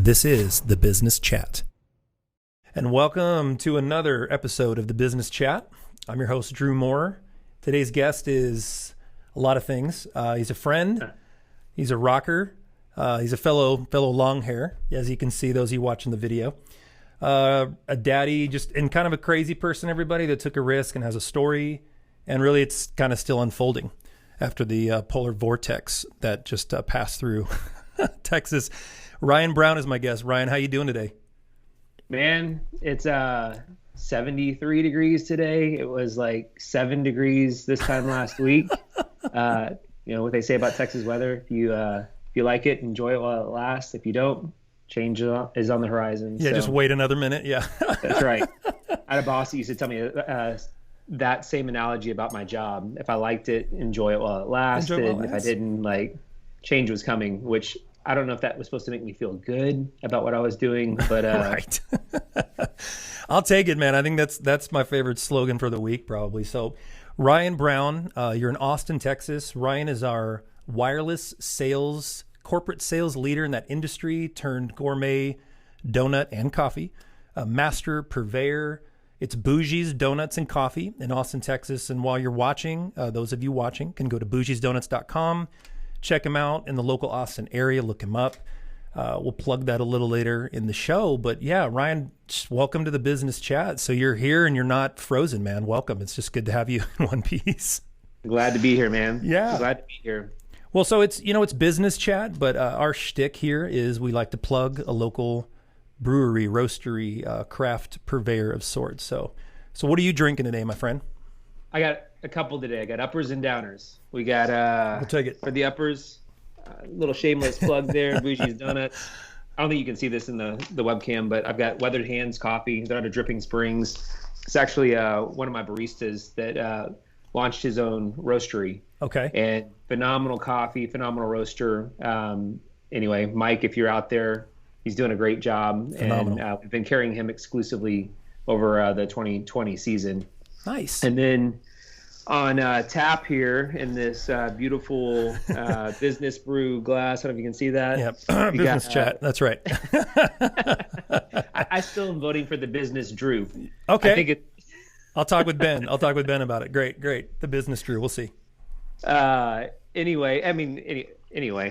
This is The Business Chat. And welcome to another episode of The Business Chat. I'm your host, Drew Moore. Today's guest is a lot of things. He's a friend. He's a rocker. He's a fellow long hair, as you can see, those of you watching the video. A daddy, and kind of a crazy person, everybody, that took a risk and has a story. And really, it's kind of still unfolding after the polar vortex that just passed through Texas. Ryan Brown is my guest. Ryan, how you doing today? Man, it's 73 degrees today. It was like 7 degrees this time last week. You know what they say about Texas weather. If you like it, enjoy it while it lasts. If you don't, change is on the horizon. Yeah, so, just wait another minute. Yeah. That's right. I had a boss that used to tell me that same analogy about my job. If I liked it, enjoy it while it lasted. If I didn't, change was coming, which I don't know if that was supposed to make me feel good about what I was doing, but right. I'll take it, man. I think that's my favorite slogan for the week, probably. So, Ryan Brown, you're in Austin, Texas. Ryan is our wireless sales, corporate sales leader in that industry, turned gourmet donut and coffee, a master purveyor. It's Bougie's Donuts and Coffee in Austin, Texas. And while you're watching, those of you watching can go to bougiesdonuts.com. Check him out in the local Austin area. Look him up. We'll plug that a little later in the show. But yeah, Ryan, welcome to the Business Chat. So you're here and you're not frozen, man. Welcome. It's just good to have you in one piece. Glad to be here, man. Yeah. Glad to be here. Well, so it's Business Chat, but our shtick here is we like to plug a local brewery, roastery, craft purveyor of sorts. So what are you drinking today, my friend? I got a couple today. I got uppers and downers. We got I'll take it. For the uppers, little shameless plug there, Bougie's Donuts. I don't think you can see this in the webcam, but I've got Weathered Hands coffee. They're out of Dripping Springs. It's actually one of my baristas that launched his own roastery. Okay. And phenomenal coffee, phenomenal roaster. Anyway, Mike, if you're out there, he's doing a great job. Phenomenal. And we've been carrying him exclusively over the 2020 season. Nice. And then on tap here in this beautiful business brew glass. I don't know if you can see that. Yep. Business Chat. That's right. I still am voting for the Business Drew. Okay. I think I'll talk with Ben. About it. Great. The Business Drew. We'll see. Anyway,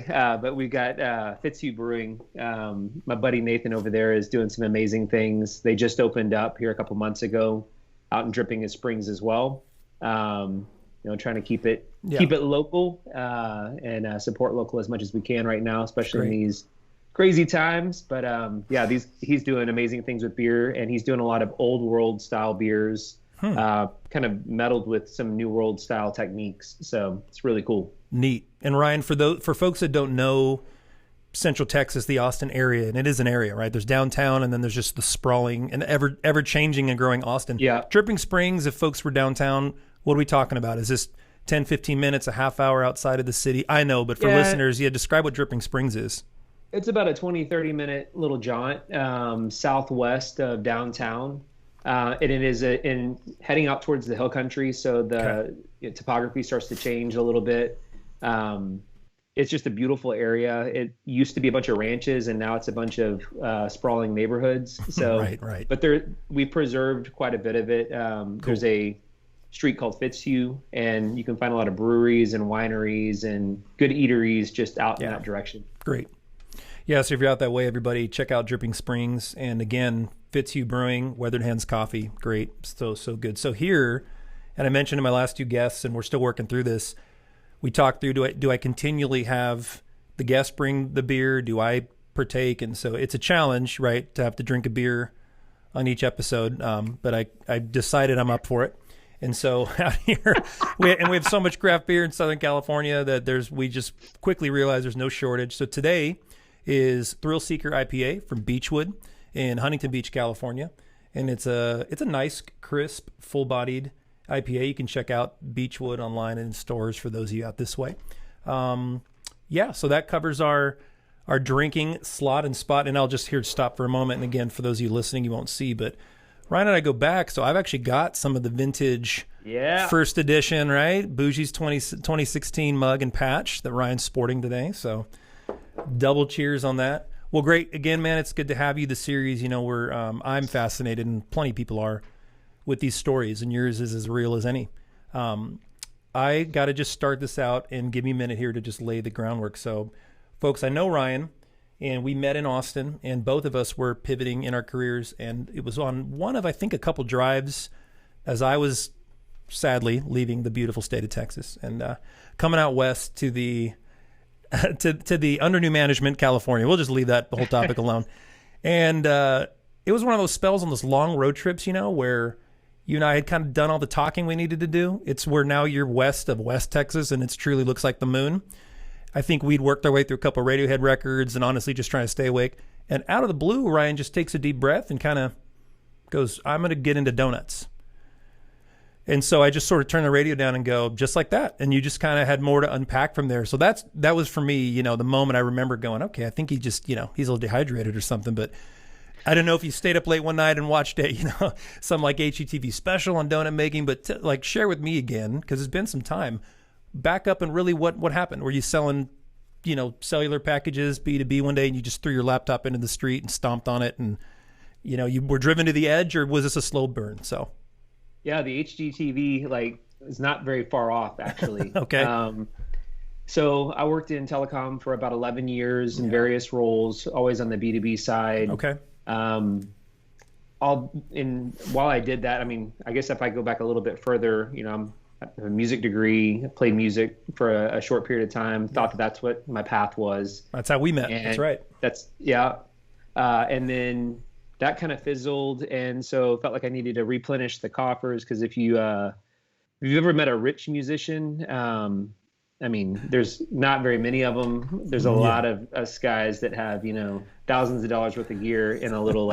but we got Fitzhugh Brewing. My buddy Nathan over there is doing some amazing things. They just opened up here a couple months ago out in Dripping Springs as well. Trying to keep it local and support local as much as we can right now, especially in these crazy times. But he's doing amazing things with beer, and he's doing a lot of old world style beers, kind of meddled with some new world style techniques. So it's really cool. Neat. And Ryan, for folks that don't know Central Texas, the Austin area, and it is an area, right? There's downtown, and then there's just the sprawling and ever changing and growing Austin. Yeah. Dripping Springs, if folks were downtown, what are we talking about? Is this 10, 15 minutes, a half hour outside of the city? I know, but for listeners, describe what Dripping Springs is. It's about a 20, 30-minute little jaunt southwest of downtown. And it is in heading out towards the hill country, so the topography starts to change a little bit. It's just a beautiful area. It used to be a bunch of ranches, and now it's a bunch of sprawling neighborhoods. So, right. But we preserved quite a bit of it. Cool. There's a street called Fitzhugh, and you can find a lot of breweries and wineries and good eateries just out in that direction. Great. Yeah, so if you're out that way, everybody, check out Dripping Springs. And again, Fitzhugh Brewing, Weathered Hands Coffee. Great. So good. So here, and I mentioned to my last two guests, and we're still working through this, we talked through, do I continually have the guests bring the beer? Do I partake? And so it's a challenge, right, to have to drink a beer on each episode. But I decided I'm up for it. And so out here, we have so much craft beer in Southern California that we just quickly realized there's no shortage. So today is Thrill Seeker IPA from Beechwood in Huntington Beach, California. And it's a nice, crisp, full-bodied IPA. You can check out Beechwood online and in stores for those of you out this way. So that covers our drinking slot and spot. And I'll just stop for a moment. And again, for those of you listening, you won't see, but Ryan and I go back. So I've actually got some of the vintage first edition, right? Bougie's 2016 mug and patch that Ryan's sporting today. So double cheers on that. Well, great. Again, man, it's good to have you. The series, we're I'm fascinated, and plenty of people are, with these stories, and yours is as real as any. I got to just start this out and give me a minute here to just lay the groundwork. So, folks, I know Ryan, and we met in Austin, and both of us were pivoting in our careers, and it was on one of, I think, a couple drives as I was sadly leaving the beautiful state of Texas and coming out west to the to the under new management California. We'll just leave that whole topic alone. And it was one of those spells on those long road trips, where you and I had kind of done all the talking we needed to do. It's where now you're west of West Texas, and it truly looks like the moon. I think we'd worked our way through a couple of Radiohead records and honestly just trying to stay awake. And out of the blue, Ryan just takes a deep breath and kind of goes, I'm going to get into donuts. And so I just sort of turned the radio down and go, just like that. And you just kind of had more to unpack from there. So that was for me, the moment I remember going, okay, I think he just, he's a little dehydrated or something. But I don't know if you stayed up late one night and watched it, some like HGTV special on donut making, but share with me again, because it's been some time. Back up and really what happened? Were you selling, cellular packages B2B one day and you just threw your laptop into the street and stomped on it and, you were driven to the edge, or was this a slow burn? So. Yeah, the HGTV is not very far off, actually. Okay. So I worked in telecom for about 11 years in various roles, always on the B2B side. Okay. While I did that, I guess if I go back a little bit further, I have a music degree, played music for a short period of time, thought that's what my path was. That's how we met. And that's right. And then that kind of fizzled, and so felt like I needed to replenish the coffers, because if you've ever met a rich musician, there's not very many of them. There's a lot of us guys that have thousands of dollars worth of gear in a little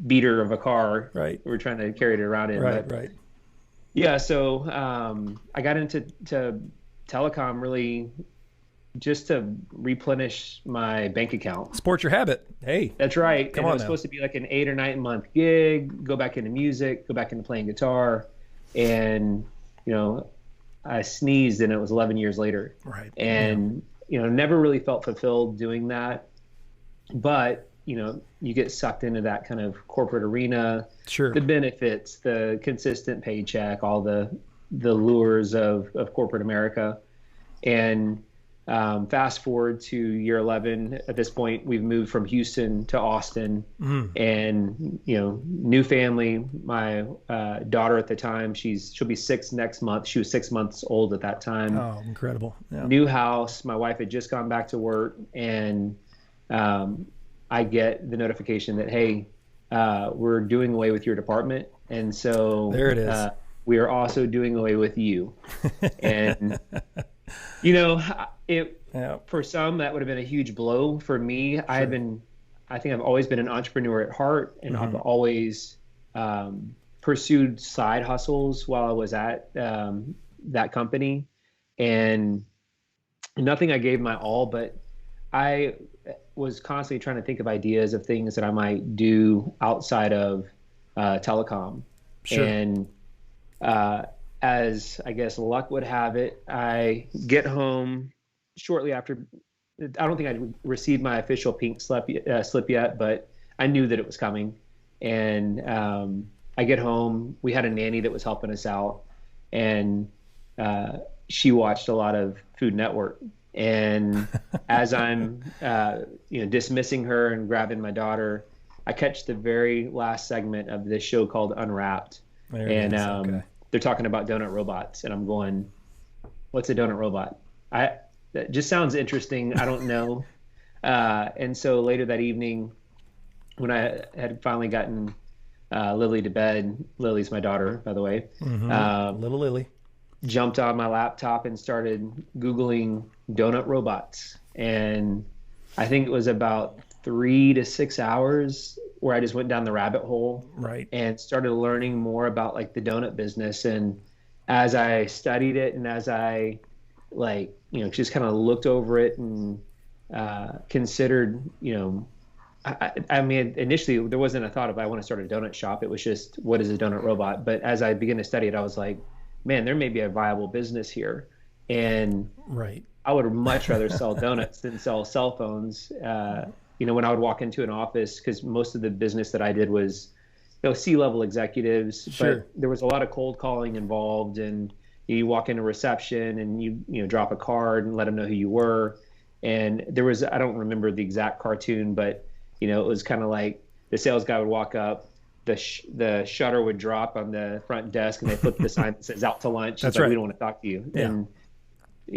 beater of a car. Right. We're trying to carry it around in. Right. Yeah. So I got into telecom really just to replenish my bank account. Sport your habit. Hey. That's right. Come and on, it was supposed to be like an 8 or 9 month gig, go back into music, go back into playing guitar. And, I sneezed and it was 11 years later. Right. And, never really felt fulfilled doing that. But, you get sucked into that kind of corporate arena. Sure. The benefits, the consistent paycheck, all the lures of corporate America. And fast forward to year 11. At this point, we've moved from Houston to Austin, and new family. My daughter at the time, she'll be 6 next month. She was 6 months old at that time. Oh, incredible! Yeah. New house. My wife had just gone back to work, and I get the notification that, hey, we're doing away with your department, and so there it is. We are also doing away with you, and. For some, that would have been a huge blow. For me, sure. I think I've always been an entrepreneur at heart, and I've always pursued side hustles while I was at that company, and nothing I gave my all, but I was constantly trying to think of ideas of things that I might do outside of telecom. Sure. And as I guess luck would have it, I get home shortly after. I don't think I'd received my official pink slip yet, but I knew that it was coming. And I get home. We had a nanny that was helping us out, and she watched a lot of Food Network. And as I'm dismissing her and grabbing my daughter, I catch the very last segment of this show called Unwrapped. Okay. They're talking about donut robots, and I'm going, what's a donut robot? That just sounds interesting. I don't know. And so later that evening, when I had finally gotten Lily to bed, Lily's my daughter, by the way. Little Lily. Jumped on my laptop and started Googling donut robots. And I think it was about 3 to 6 hours where I just went down the rabbit hole, right, and started learning more about the donut business. And as I studied it, and as I just kind of looked over it and considered, initially there wasn't a thought of I want to start a donut shop. It was just, what is a donut robot? But as I began to study it, I was like, man, there may be a viable business here. And right, I would much rather sell donuts than sell cell phones. When I would walk into an office, because most of the business that I did was, C-level executives, Sure. but there was a lot of cold calling involved, and you walk into reception and you drop a card and let them know who you were. And there was, I don't remember the exact cartoon, but it was kind of like the sales guy would walk up, the shutter would drop on the front desk, and they flip the sign that says "out to lunch." That's like, right. We don't want to talk to you. Yeah.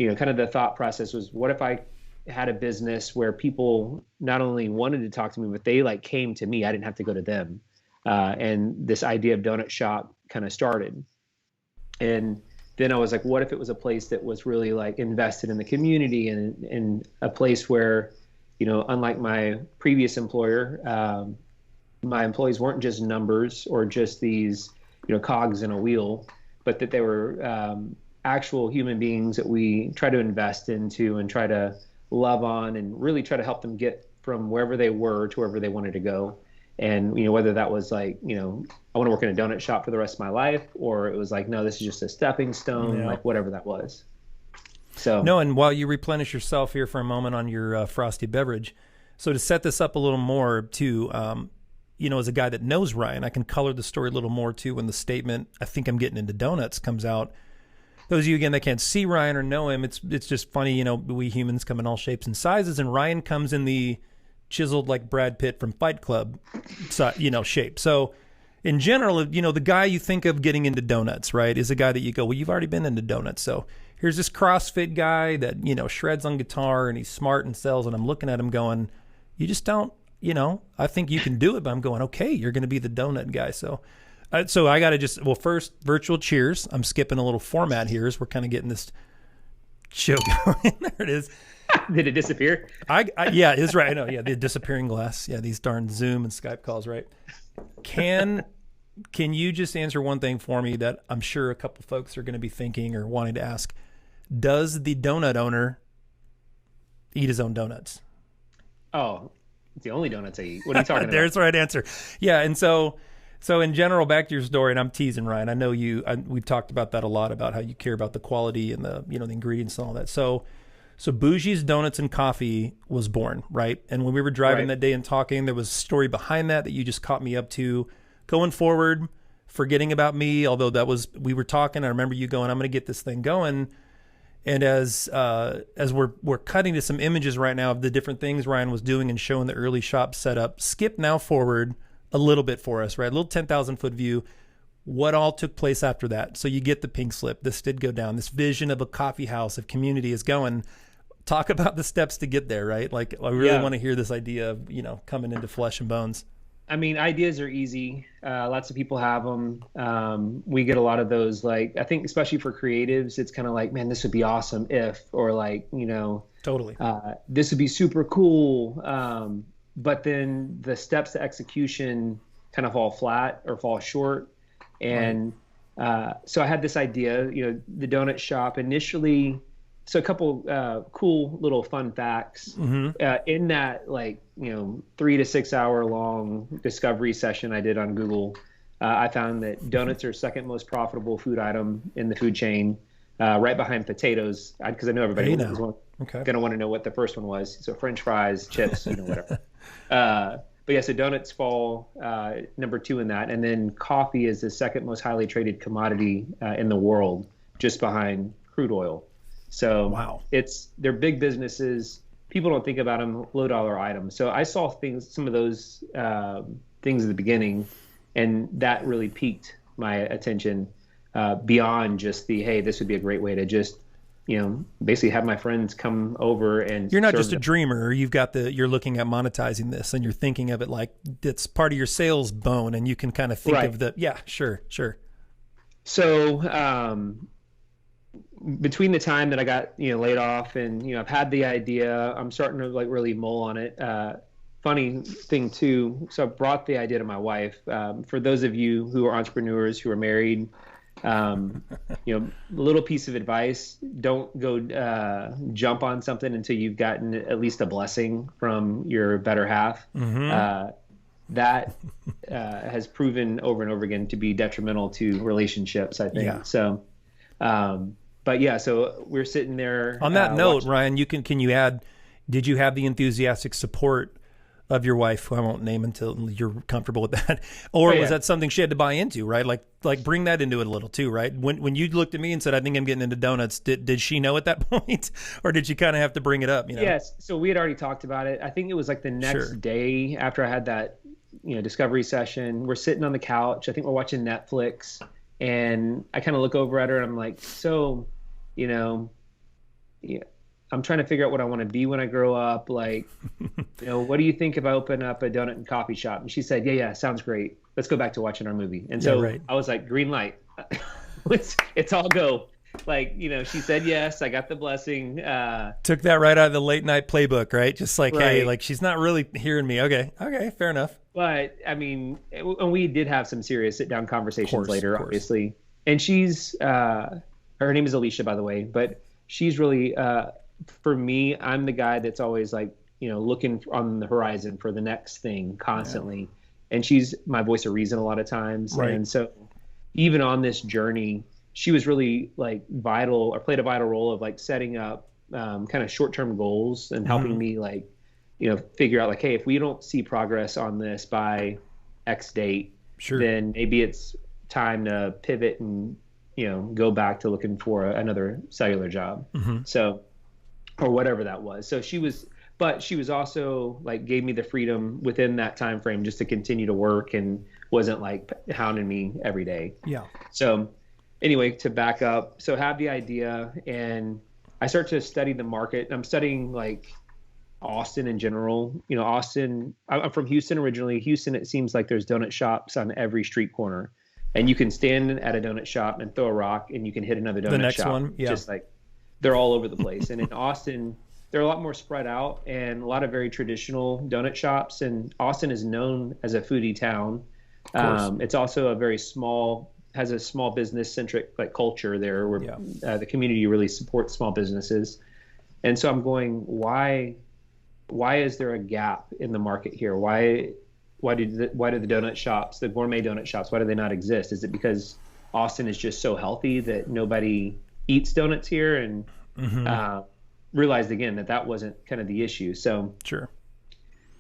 And kind of the thought process was, what if I had a business where people not only wanted to talk to me, but they like came to me. I didn't have to go to them. And this idea of donut shop kind of started. And then I was like, what if it was a place that was really like invested in the community, and a place where, unlike my previous employer, my employees weren't just numbers or just these, cogs in a wheel, but that they were actual human beings that we try to invest into and try to love on and really try to help them get from wherever they were to wherever they wanted to go. And, whether that was like, I want to work in a donut shop for the rest of my life, or it was like, no, this is just a stepping stone, like whatever that was. So no, and while you replenish yourself here for a moment on your frosty beverage, so to set this up a little more too, as a guy that knows Ryan, I can color the story a little more too when the statement, "I think I'm getting into donuts," comes out. Those of you, again, that can't see Ryan or know him, it's just funny, we humans come in all shapes and sizes, and Ryan comes in the chiseled like Brad Pitt from Fight Club, shape. So in general, the guy you think of getting into donuts, right, is a guy that you go, well, you've already been into donuts. So here's this CrossFit guy that, shreds on guitar, and he's smart and sells, and I'm looking at him going, you just don't, I think you can do it, but I'm going, okay, you're going to be the donut guy. So I got to first, virtual cheers. I'm skipping a little format here as we're kind of getting this show going. There it is. Did it disappear? Yeah, it's right. I know. Yeah, the disappearing glass. Yeah, these darn Zoom and Skype calls, right? Can you just answer one thing for me that I'm sure a couple folks are going to be thinking or wanting to ask? Does the donut owner eat his own donuts? Oh, it's the only donuts I eat. What are you talking about? There's the right answer. Yeah, and so in general, back to your story, and I'm teasing Ryan. I know we've talked about that a lot, about how you care about the quality and the the ingredients and all that. So Bougie's Donuts and Coffee was born, right? And when we were driving that day and talking, there was a story behind that you just caught me up to. Going forward, forgetting about me, although we were talking, I remember you going, I'm going to get this thing going. And as we're cutting to some images right now of the different things Ryan was doing and showing the early shop setup, skip now forward a little bit for us, right? A little 10,000 foot view. What all took place after that? So you get the pink slip. This did go down. This vision of a coffee house, of community is going. Talk about the steps to get there, right? Like, I really want to hear this idea of, coming into flesh and bones. I mean, ideas are easy. Lots of people have them. We get a lot of those, like, I think especially for creatives, it's kind of like, man, this would be awesome if, or like, Totally. This would be super cool. But then the steps to execution kind of fall flat or fall short. And so I had this idea, the donut shop initially. So a couple cool little fun facts in that, like, 3 to 6 hour long discovery session I did on Google. I found that donuts are second most profitable food item in the food chain, right behind potatoes, because I know everybody was going to want to know what the first one was. So French fries, chips, whatever. But yeah, so donuts fall number 2 in that. And then coffee is the second most highly traded commodity in the world, just behind crude oil. So they're big businesses. People don't think about them, low dollar items. So I saw some of those things at the beginning, and that really piqued my attention beyond just hey, this would be a great way to just, basically have my friends come over and you're not just a dreamer. You've got you're looking at monetizing this, and you're thinking of it like it's part of your sales bone, and you can kind of think of sure. So, between the time that I got, laid off and, I've had the idea, I'm starting to like really mull on it. Funny thing too. So I brought the idea to my wife. For those of you who are entrepreneurs, who are married, little piece of advice: don't go jump on something until you've gotten at least a blessing from your better half. That has proven over and over again to be detrimental to relationships, I think. So but yeah, so we're sitting there. On that note, watching. Ryan, can you add, did you have the enthusiastic support of your wife, who I won't name until you're comfortable with that? Or was that something she had to buy into, right? Like bring that into it a little too, right? When you looked at me and said, I think I'm getting into donuts, did she know at that point? Or did she kind of have to bring it up? Yes. So we had already talked about it. I think it was like the next day after I had that, discovery session. We're sitting on the couch. I think we're watching Netflix, and I kind of look over at her and I'm like, so, yeah, I'm trying to figure out what I want to be when I grow up. Like, what do you think if I open up a donut and coffee shop? And she said, yeah, sounds great. Let's go back to watching our movie. And so I was like, green light. It's all go. Like, she said yes. I got the blessing. Took that right out of the late night playbook, right? Just like, hey, like she's not really hearing me. Okay, fair enough. But I mean, and we did have some serious sit down conversations later, obviously. And she's, her name is Alicia, by the way, but she's really, for me, I'm the guy that's always like, looking on the horizon for the next thing constantly. Yeah. And she's my voice of reason a lot of times. Right. And so even on this journey, she was really like vital, or played a vital role of like setting up kind of short-term goals and helping me like, figure out like, hey, if we don't see progress on this by X date, then maybe it's time to pivot and, go back to looking for another cellular job. So, or whatever that was. So she was also like gave me the freedom within that time frame just to continue to work, and wasn't like hounding me every day. Yeah. So anyway, to back up, so have the idea, and I start to study the market. I'm studying like Austin in general. Austin, I'm from Houston originally. Houston, it seems like there's donut shops on every street corner, and you can stand at a donut shop and throw a rock and you can hit another donut shop. The next one, yeah. Just like they're all over the place. And in Austin, they're a lot more spread out, and a lot of very traditional donut shops. And Austin is known as a foodie town. It's also has a small business centric like culture there, where the community really supports small businesses. And so I'm going, why is there a gap in the market here? Why do the donut shops, the gourmet donut shops, why do they not exist? Is it because Austin is just so healthy that nobody eats donuts here? And realized again that wasn't kind of the issue. So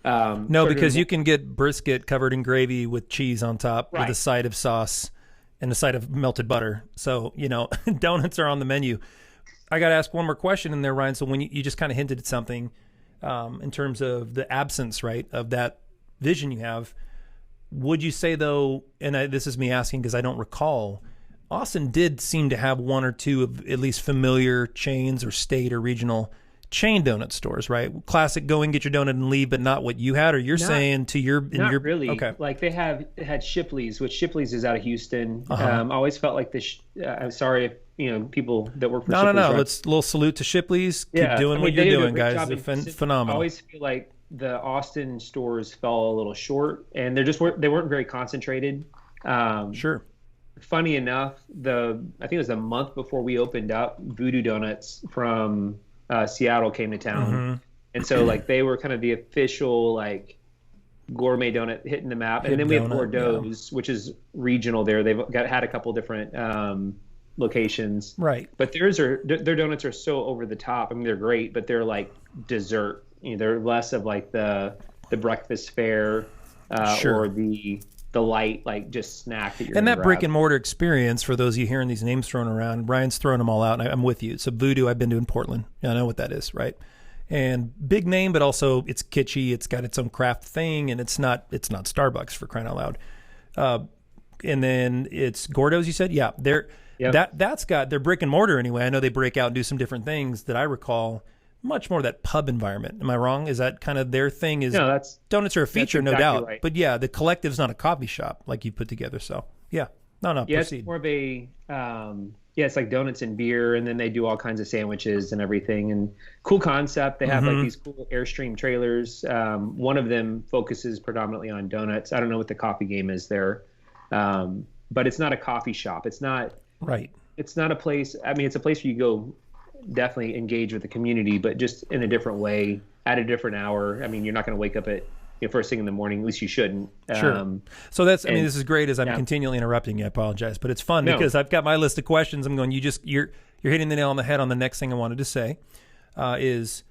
no, because you can get brisket covered in gravy with cheese on top with a side of sauce and a side of melted butter. So, donuts are on the menu. I got to ask one more question in there, Ryan. So when you just kind of hinted at something in terms of the absence, right, of that vision you have, would you say though, and this is me asking because I don't recall, Austin did seem to have one or two of at least familiar chains or state or regional chain donut stores, right? Classic go and get your donut and leave, but not what you had, or you're saying to your... Not really. Okay. Like they had Shipley's, which Shipley's is out of Houston. I always felt like this... I'm sorry if, people that work for Shipley's... No. Let's a little salute to Shipley's. Keep doing what you're doing, guys. It's phenomenal. I always feel like the Austin stores fell a little short, and they weren't very concentrated. Sure. Funny enough, I think it was a month before we opened up, Voodoo Donuts from Seattle came to town. And so like they were kind of the official like gourmet donut hitting the map. And then we have Bordeaux's, which is regional there. They've had a couple different locations. Right. But their donuts are so over the top. I mean, they're great, but they're like dessert. They're less of like the breakfast fare or the light, like just snack that you're and that grab. Brick and mortar experience, for those of you hearing these names thrown around, Brian's throwing them all out, and I'm with you. So Voodoo, I've been to in Portland. I know what that is, right? And big name, but also it's kitschy. It's got its own craft thing, and it's not Starbucks, for crying out loud. And then it's Gordo's, you said? Yeah, that's got their brick and mortar anyway. I know they break out and do some different things that I recall. Much more that pub environment. Am I wrong? Is that kind of their thing? No, donuts are a feature, exactly, no doubt. Right. But yeah, the collective's not a coffee shop like you put together. So yeah, no. Yeah, proceed. It's more of a it's like donuts and beer, and then they do all kinds of sandwiches and everything. And cool concept. They have like these cool Airstream trailers. One of them focuses predominantly on donuts. I don't know what the coffee game is there, but it's not a coffee shop. It's not right. It's not a place. I mean, it's a place where you go. Definitely engage with the community, but just in a different way at a different hour. I mean, you're not going to wake up at first thing in the morning. At least you shouldn't. Sure. So that's, I mean, And this is great as I'm yeah, continually interrupting you. I apologize, but it's fun no, because I've got my list of questions. I'm going, you're hitting the nail on the head on the next thing I wanted to say, is,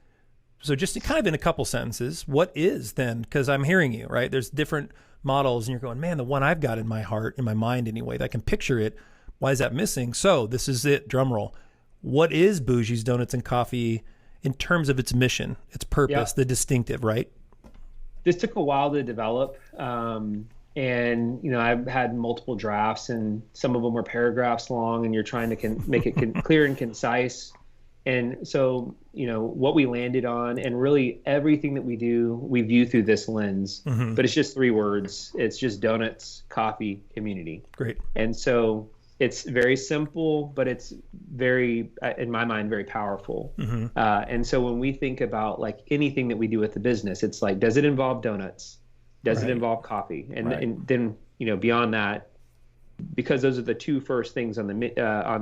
so just kind of in a couple sentences, what is then, because I'm hearing you, right? There's different models and you're going, man, the one I've got in my heart, in my mind anyway, that I can picture it. Why is that missing? So this is it. Drum roll. What is Bougie's Donuts and Coffee in terms of its mission, its purpose, the distinctive, right? this took a while to develop. And I've had multiple drafts, and some of them were paragraphs long, and you're trying to make it clear and concise. And so, what we landed on, and really everything that we do, we view through this lens. Mm-hmm. But it's just 3 words. It's just donuts, coffee, community. Great. And so it's very simple, but it's very, in my mind, very powerful. Mm-hmm. And so when we think about like anything that we do with the business, it's like, does it involve donuts? Does it involve coffee? And then, beyond that, because those are the 2 first things in our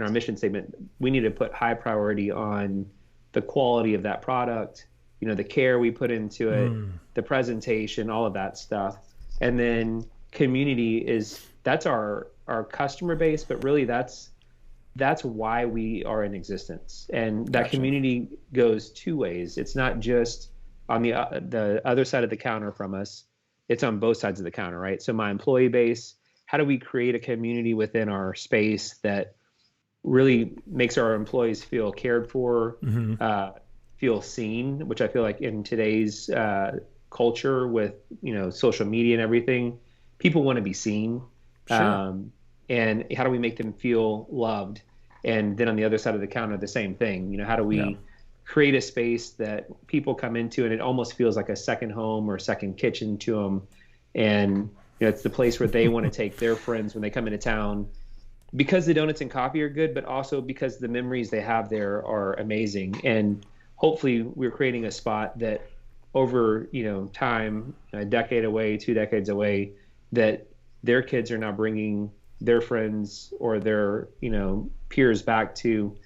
mission statement, we need to put high priority on the quality of that product, the care we put into it, the presentation, all of that stuff. And then community that's our customer base, but really that's why we are in existence. And that community goes 2 ways. It's not just on the other side of the counter from us. It's on both sides of the counter, right? So my employee base, how do we create a community within our space that really makes our employees feel cared for, feel seen, which I feel like in today's culture with, social media and everything, people want to be seen. Sure. And how do we make them feel loved? And then on the other side of the counter, the same thing. How do we create a space that people come into and it almost feels like a second home or a second kitchen to them? And it's the place where they want to take their friends when they come into town, because the donuts and coffee are good, but also because the memories they have there are amazing. And hopefully we're creating a spot that over, time, a decade away, 2 decades away, that their kids are now bringing their friends or their, peers back to,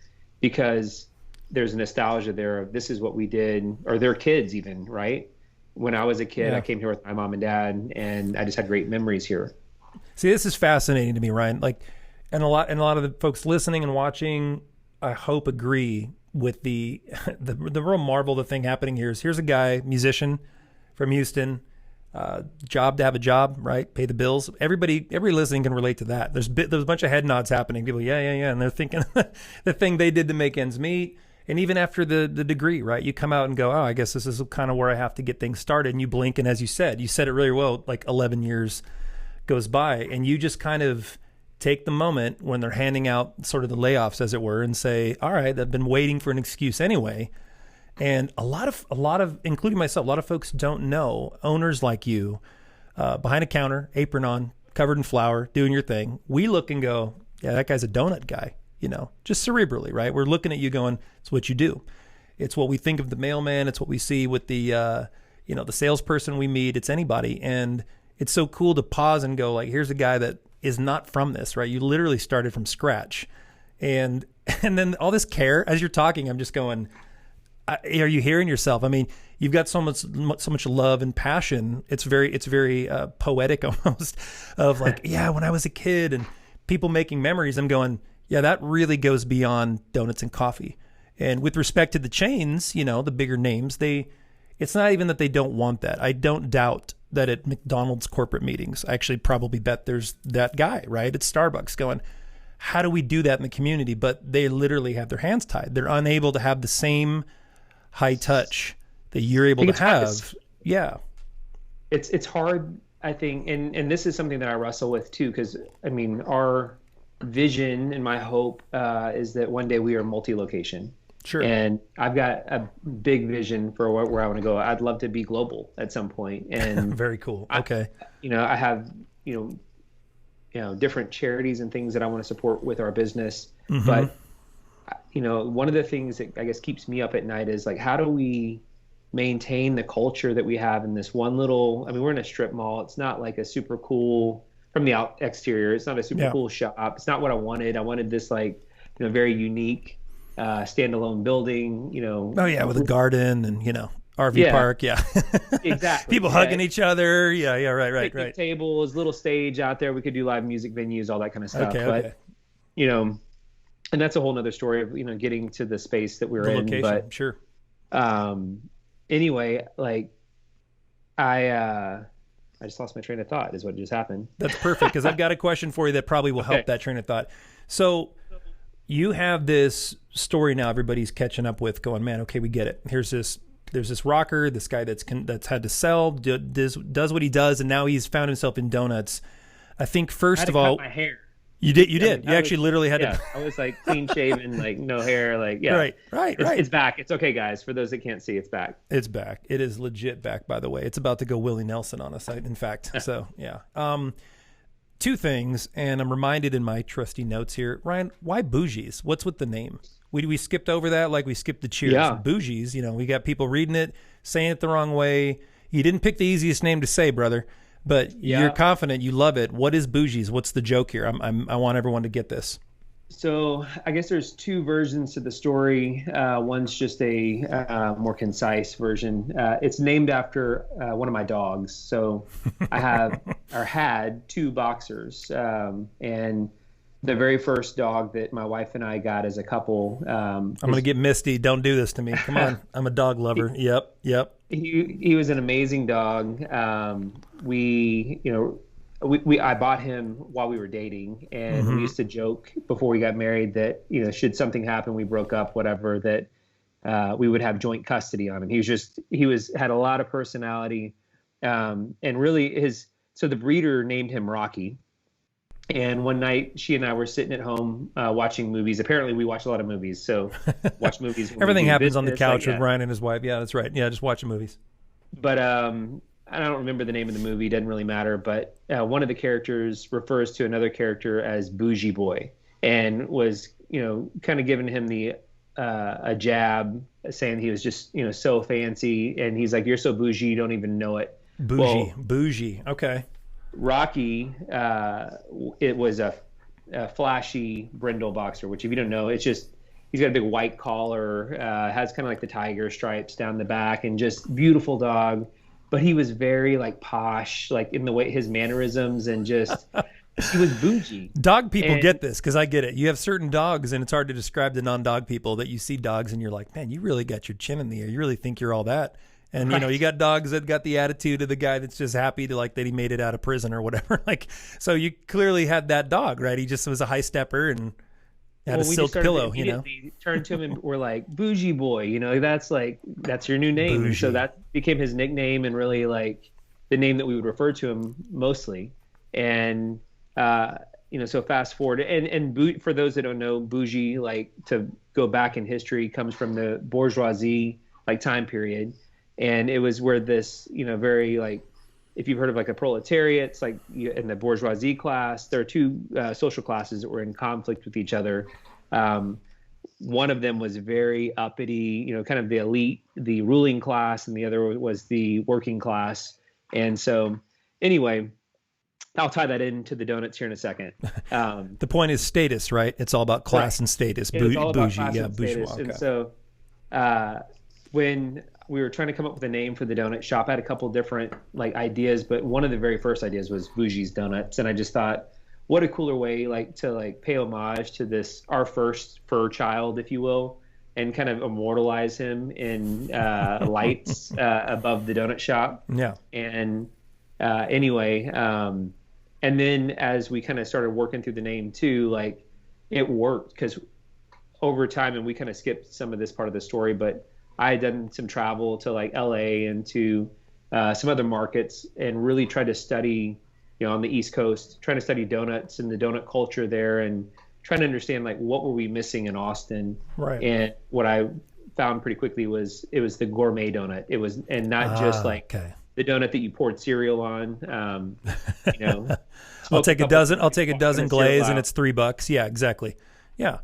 because there's nostalgia there of this is what we did, or their kids even, right? When I was a kid, I came here with my mom and dad, and I just had great memories here. See, this is fascinating to me, Ryan. Like, and a lot of the folks listening and watching, I hope agree with the real marvel. The thing happening here is, here's a guy, musician from Houston, job to have a job, right? Pay the bills. Everybody listening can relate to that. There's a bunch of head nods happening. People, yeah, and they're thinking the thing they did to make ends meet. And even after the degree, right? You come out and go, oh, I guess this is kind of where I have to get things started. And you blink, and as you said it really well, like 11 years goes by, and you just kind of take the moment when they're handing out sort of the layoffs, as it were, and say, all right, I've been waiting for an excuse anyway. And a lot of, including myself, a lot of folks don't know owners like you, behind a counter, apron on, covered in flour, doing your thing. We look and go, yeah, that guy's a donut guy. Just cerebrally, right? We're looking at you going, it's what you do. It's what we think of the mailman. It's what we see with the, the salesperson we meet. It's anybody. And it's so cool to pause and go like, here's a guy that is not from this, right? You literally started from scratch. And then all this care as you're talking, I'm just going, are you hearing yourself? I mean, you've got so much love and passion. It's very poetic almost of like, yeah, when I was a kid and people making memories, I'm going, yeah, that really goes beyond donuts and coffee. And with respect to the chains, the bigger names, it's not even that they don't want that. I don't doubt that at McDonald's corporate meetings, I actually probably bet there's that guy, right? At Starbucks going, how do we do that in the community? But they literally have their hands tied. They're unable to have the same high touch that you're able to have. Yeah. It's hard, I think. And this is something that I wrestle with too, because our vision and my hope is that one day we are multi-location. Sure. And I've got a big vision for where I want to go. I'd love to be global at some point. And very cool. Okay. I have, different charities and things that I want to support with our business. Mm-hmm. But, one of the things that I guess keeps me up at night is like, how do we maintain the culture that we have in this one little, we're in a strip mall. It's not like a super cool, from the exterior, it's not a super cool shop. It's not what I wanted. I wanted this like, very unique, standalone building, Oh yeah, with a garden and RV Yeah, park. Yeah. exactly. People Yeah, hugging each other. Yeah. Yeah. Right. Right. picnic Right. tables, little stage out there. We could do live music venues, all that kind of stuff. Okay. But Okay. you know, and that's a whole nother story of getting to the space that we're The in. location. But Sure. um, anyway, like I uh, I just lost my train of thought. Is what just happened. That's perfect because I've got a question for you that probably will Okay. help that train of thought. So you have this story now everybody's catching up with going, man, okay, we get it. There's this rocker, this guy that's had to sell, does what he does, and now he's found himself in donuts. I think I had first to of cut all, my hair. you I mean, did. You actually literally had yeah, to. I was like clean shaven, like no hair, like yeah. Right, right, right. It's back. It's okay, guys. For those that can't see, it's back. It's back. It is legit back, by the way. It's about to go Willie Nelson on us, in fact. So, yeah. Two things, and I'm reminded in my trusty notes here. Ryan, why Bougies? What's with the name? We skipped over that like we skipped the cheers. Yeah. Bougies, we got people reading it, saying it the wrong way. You didn't pick the easiest name to say, brother, but you're confident, you love it. What is Bougies? What's the joke here? I want everyone to get this. So I guess there's two versions to the story. One's just a more concise version. It's named after one of my dogs. So I have or had two boxers, and the very first dog that my wife and I got as a couple. I'm going to get misty. Don't do this to me. Come on. I'm a dog lover. Yep. He was an amazing dog. I bought him while we were dating, and we used to joke before we got married that should something happen, we broke up, whatever, that we would have joint custody on him. He had a lot of personality, and really so the breeder named him Rocky. And one night, she and I were sitting at home watching movies. Apparently, we watch a lot of movies, so watch movies. Everything happens on the couch with Ryan and his wife. Yeah, that's right. Yeah, just watching movies. But I don't remember the name of the movie. Doesn't really matter. But one of the characters refers to another character as Bougie Boy, and was kind of giving him a jab, saying he was just so fancy, and he's like, "You're so bougie, you don't even know it." Bougie. Okay. Rocky, it was a flashy brindle boxer, which if you don't know, it's just he's got a big white collar, has kind of like the tiger stripes down the back, and just beautiful dog. But he was very like posh, like in the way his mannerisms, and just he was bougie. Dog people get this because I get it. You have certain dogs, and it's hard to describe to non-dog people that you see dogs and you're like, man, you really got your chin in the air. You really think you're all that. And, you got dogs that got the attitude of the guy that's just happy to like that he made it out of prison or whatever. Like, so you clearly had that dog, right? He just was a high stepper and had a silk pillow, Turned to him and were like, Bougie Boy, that's your new name. Bougie. So that became his nickname and really like the name that we would refer to him mostly. And, so fast forward and for those that don't know, Bougie, like to go back in history, comes from the bourgeoisie like time period. And it was where this, very like, if you've heard of like a proletariat, it's like in the bourgeoisie class, there are two social classes that were in conflict with each other. One of them was very uppity, kind of the elite, the ruling class, and the other was the working class. And so anyway, I'll tie that into the donuts here in a second. The point is status, right? It's all about class and status. It's all about class yeah, and bourgeois. status. Okay. And so when we were trying to come up with a name for the donut shop, I had a couple different like ideas, but one of the very first ideas was Bougie's Donuts. And I just thought, what a cooler way to pay homage to our first fur child, if you will, and kind of immortalize him in lights above the donut shop. Yeah. And anyway, and then as we kind of started working through the name too, like it worked because over time, and we kind of skipped some of this part of the story, but I had done some travel to like LA and to some other markets and really tried to study, on the East Coast, trying to study donuts and the donut culture there and trying to understand like what were we missing in Austin. Right. And what I found pretty quickly was it was the gourmet donut. It was, and not just like the donut that you poured cereal on. I'll take a dozen glaze and it's $3. Yeah, exactly. Yeah.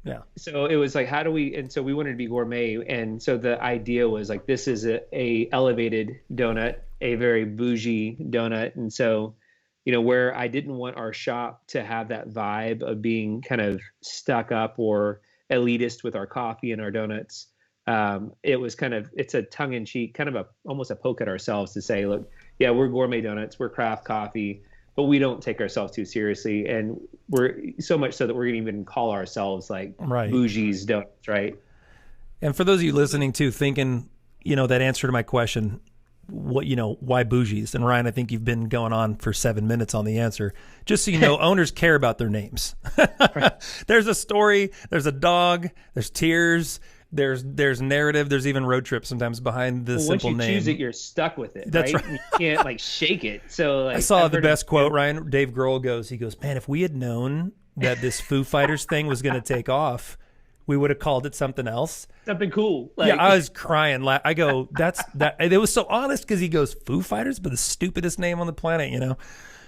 Yeah. So it was like, how do we, and so we wanted to be gourmet. And so the idea was like, this is a elevated donut, a very bougie donut. And so, where I didn't want our shop to have that vibe of being kind of stuck up or elitist with our coffee and our donuts, it was it's a tongue in cheek, kind of almost a poke at ourselves to say, look, yeah, we're gourmet donuts, we're craft coffee, but we don't take ourselves too seriously. And we're so much so that we're going to even call ourselves like Bougie's Donuts, right? And for those of you listening to thinking, that answer to my question, why Bougie's? And Ryan, I think you've been going on for 7 minutes on the answer. Just so you know, owners care about their names. There's a story, there's a dog, there's tears, there's narrative, there's even road trips sometimes behind the simple name. Once you choose it, you're stuck with it. That's right. You can't like shake it. So like, I saw the best quote, Ryan. Dave Grohl goes, man, if we had known that this Foo Fighters thing was going to take off, we would have called it something else. Something cool. Yeah, I was crying. I go, it was so honest because he goes, Foo Fighters, but the stupidest name on the planet,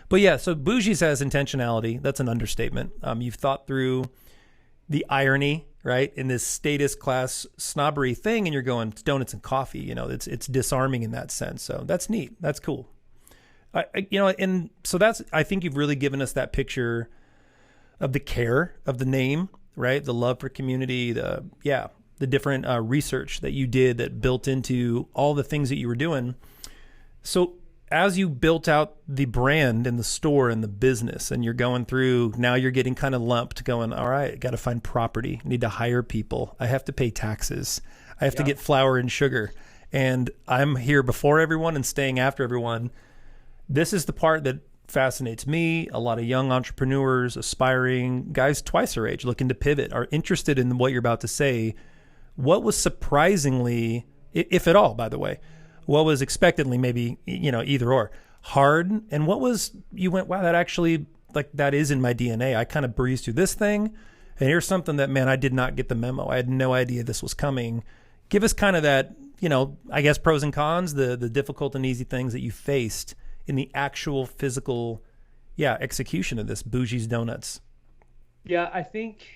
But yeah, so Bougie's has intentionality. That's an understatement. You've thought through the irony, right, in this status class snobbery thing, and you're going, it's donuts and coffee. It's disarming in that sense. So that's neat. That's cool. And so I think you've really given us that picture of the care of the name, right? The love for community, the different research that you did that built into all the things that you were doing. So as you built out the brand and the store and the business, and you're going through, now you're getting kind of lumped going, all right, got to find property. I need to hire people. I have to pay taxes. I have to get flour and sugar. And I'm here before everyone and staying after everyone. This is the part that fascinates me. A lot of young entrepreneurs, aspiring guys twice our age looking to pivot are interested in what you're about to say. What was surprisingly, if at all, by the way, what was expectantly maybe, either or hard, and what was, you went, wow, that actually, like, that is in my DNA. I kind of breezed through this thing, and here's something that, man, I did not get the memo. I had no idea this was coming. Give us kind of that, I guess pros and cons, the difficult and easy things that you faced in the actual physical, execution of this Bougie's Donuts. Yeah, I think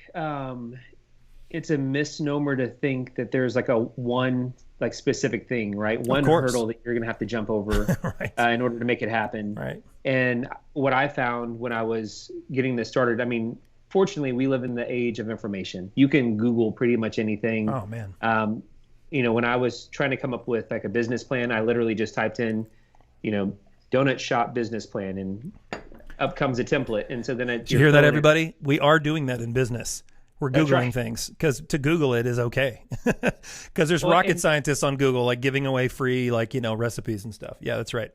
it's a misnomer to think that there's like one specific thing, right? One hurdle that you're going to have to jump over right. In order to make it happen. Right. And what I found when I was getting this started, fortunately, we live in the age of information. You can Google pretty much anything. Oh, man. When I was trying to come up with like a business plan, I literally just typed in, donut shop business plan, and up comes a template. And so then did you hear that, everybody? We are doing that in business. We're Googling things, because to Google it is okay. Because there's rocket scientists on Google, like giving away free, recipes and stuff. Yeah, that's right.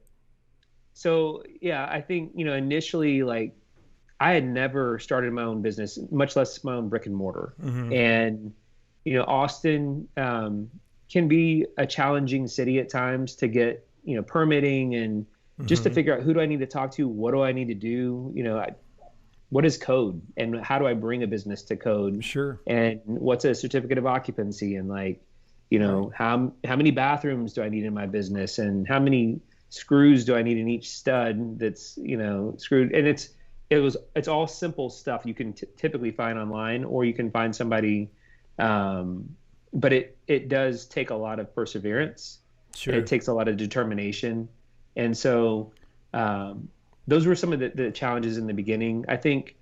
So yeah, I think, initially, like, I had never started my own business, much less my own brick and mortar. Mm-hmm. And, Austin can be a challenging city at times to get, permitting and just to figure out, who do I need to talk to? What do I need to do? What is code, and how do I bring a business to code? Sure. And what's a certificate of occupancy, and how many bathrooms do I need in my business, and how many screws do I need in each stud that's, screwed? And it's all simple stuff you can typically find online, or you can find somebody, but it does take a lot of perseverance. Sure. It takes a lot of determination. And so, those were some of the challenges in the beginning. I think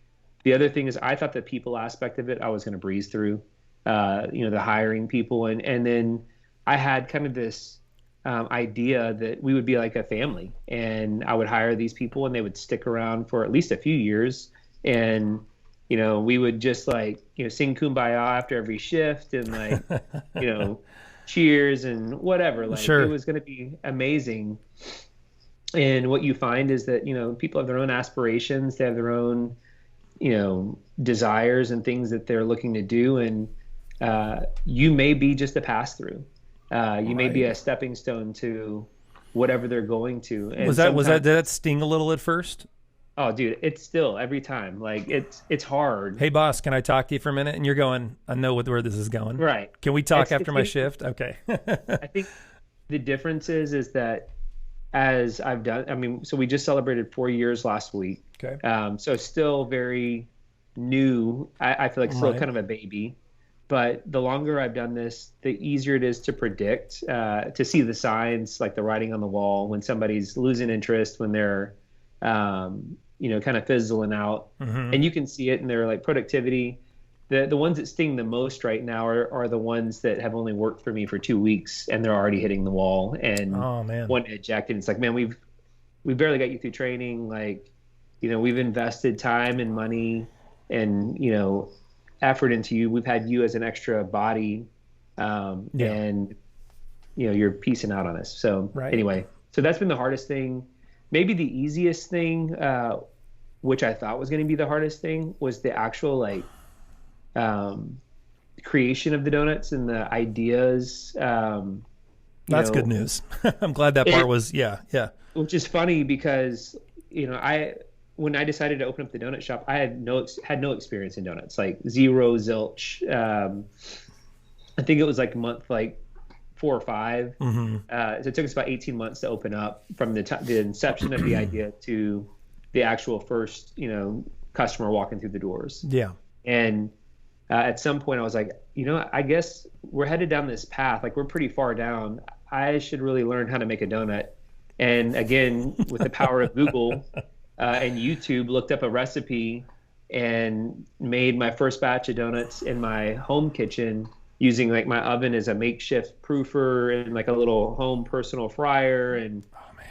the other thing is, I thought the people aspect of it, I was going to breeze through, the hiring people. And then I had kind of this idea that we would be like a family, and I would hire these people and they would stick around for at least a few years. And, we would just sing Kumbaya after every shift, and cheers and whatever. Sure. It was going to be amazing. And what you find is that, people have their own aspirations. They have their own, desires and things that they're looking to do. And you may be just a pass through. You may be a stepping stone to whatever they're going to. And did that sting a little at first? Oh, dude, it's still every time. It's hard. Hey, boss, can I talk to you for a minute? And you're going, I know where this is going. Right. Can we talk after my shift? Okay. I think the difference is that, as I've done, so we just celebrated 4 years last week. Okay. So still very new. I feel like still kind of a baby, but the longer I've done this, the easier it is to predict, to see the signs, like the writing on the wall, when somebody's losing interest, when they're, kind of fizzling out, and you can see it in their productivity. the ones that sting the most right now are the ones that have only worked for me for 2 weeks and they're already hitting the wall and Oh man. want to eject. And it's like, man, we barely got you through training. Like, we've invested time and money and, effort into you. We've had you as an extra body. And, you're piecing out on us. So anyway, so that's been the hardest thing. Maybe the easiest thing, which I thought was going to be the hardest thing, was the actual creation of the donuts and the ideas. That's good news. I'm glad that part was, yeah. Which is funny because, when I decided to open up the donut shop, I had no experience in donuts, like zero, zilch. I think it was like month 4 or 5. Mm-hmm. So it took us about 18 months to open up from the inception of the idea to the actual first, customer walking through the doors. Yeah. And at some point I was like, I guess we're headed down this path. Like, we're pretty far down. I should really learn how to make a donut. And again, with the power of Google and YouTube, looked up a recipe and made my first batch of donuts in my home kitchen using my oven as a makeshift proofer and a little home personal fryer. And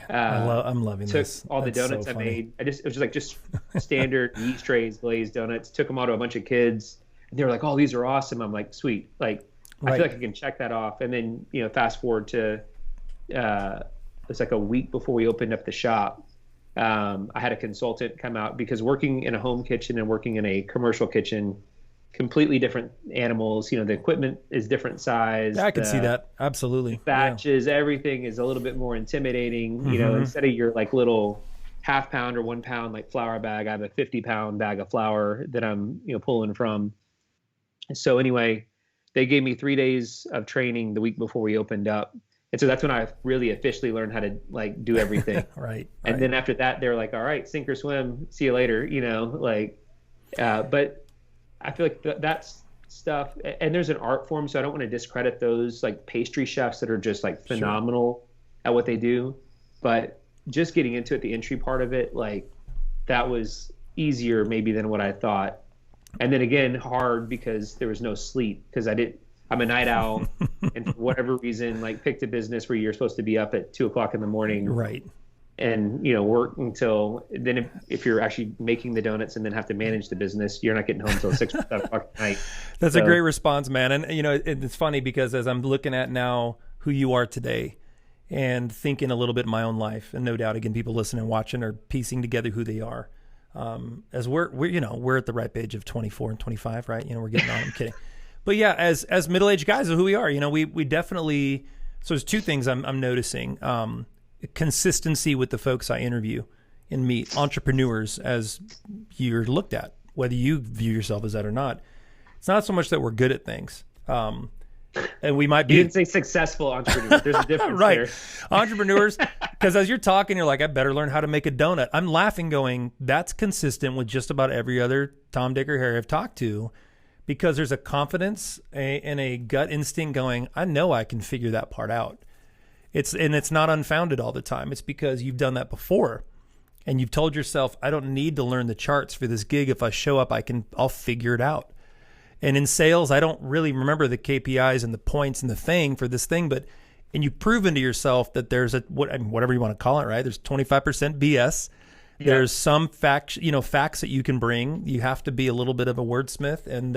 I'm loving took this. all the donuts I made. It was just standard yeast trays glazed donuts. Took them out to a bunch of kids. And they were like, "Oh, these are awesome." I'm like, "Sweet." I feel like I can check that off. And then, fast forward to it's like a week before we opened up the shop. I had a consultant come out because working in a home kitchen and working in a commercial kitchen, completely different animals. The equipment is different size. Yeah, I can see that. Absolutely. Batches, everything is a little bit more intimidating. Instead of your little half pound or 1 pound flour bag, I have a 50-pound bag of flour that I'm pulling from. So anyway, they gave me 3 days of training the week before we opened up. And so that's when I really officially learned how to do everything. Right. And then after that, they're like, "All right, sink or swim. See you later." But I feel like that's stuff. And there's an art form, so I don't want to discredit those pastry chefs that are just phenomenal at what they do. But just getting into it, the entry part of it, that was easier maybe than what I thought. And then again, hard because there was no sleep because I'm a night owl, and for whatever reason, picked a business where you're supposed to be up at 2:00 in the morning, right? And work until then. If you're actually making the donuts and then have to manage the business, you're not getting home until 6 or 7 o'clock at night. That's a great response, man. And it's funny because as I'm looking at now who you are today, and thinking a little bit in my own life, and no doubt again, people listening and watching are piecing together who they are. As we're at the ripe age of 24 and 25, right? We're getting on. I'm kidding. But yeah, as middle-aged guys of who we are, we definitely, so there's 2 things I'm noticing. Consistency with the folks I interview and meet, entrepreneurs as you're looked at, whether you view yourself as that or not. It's not so much that we're good at things. And we might be. You didn't say successful entrepreneurs. There's a difference right. there. Entrepreneurs, because as you're talking, you're like, I better learn how to make a donut. I'm laughing going, that's consistent with just about every other Tom, Dick, or Harry I've talked to. Because there's a confidence and a gut instinct going, I know I can figure that part out. It's not unfounded all the time. It's because you've done that before. And you've told yourself, I don't need to learn the charts for this gig. If I show up, I'll figure it out. And in sales, I don't really remember the KPIs and the points and the thing for this thing, and you've proven to yourself that there's whatever you want to call it, right? There's 25% BS. Yeah. There's some facts that you can bring. You have to be a little bit of a wordsmith. And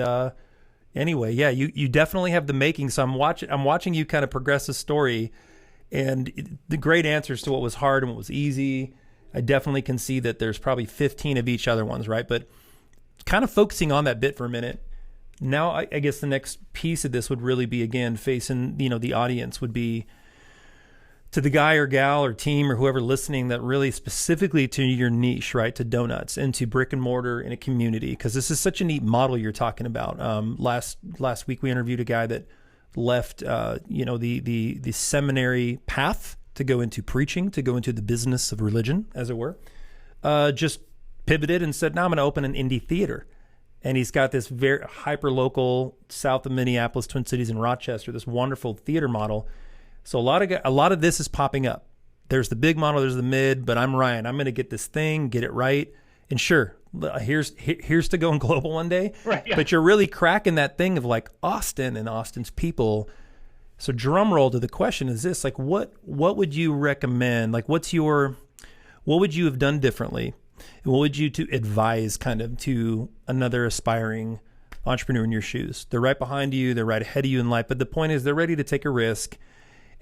anyway, yeah, you definitely have the making. So I'm watching you kind of progress the story, and the great answers to what was hard and what was easy. I definitely can see that there's probably 15 of each other ones, right? But kind of focusing on that bit for a minute. Now, I guess the next piece of this would really be, again, facing, the audience would be to the guy or gal or team or whoever listening that really specifically to your niche, right? To donuts and to brick and mortar in a community. Because this is such a neat model you're talking about. Last week, we interviewed a guy that left, the seminary path to go into preaching, to go into the business of religion, as it were. Just pivoted and said, now I'm going to open an indie theater. And he's got this very hyper-local, south of Minneapolis, Twin Cities, and Rochester, this wonderful theater model. So a lot of this is popping up. There's the big model, there's the mid, but I'm Ryan. I'm going to get this thing, get it right. And sure, Here's to going global one day. Right. Yeah. But you're really cracking that thing of like Austin and Austin's people. So drum roll to the question is this, like, what would you recommend? Like, what would you have done differently? And what would you to advise kind of to another aspiring entrepreneur in your shoes? They're right behind you. They're right ahead of you in life. But the point is they're ready to take a risk.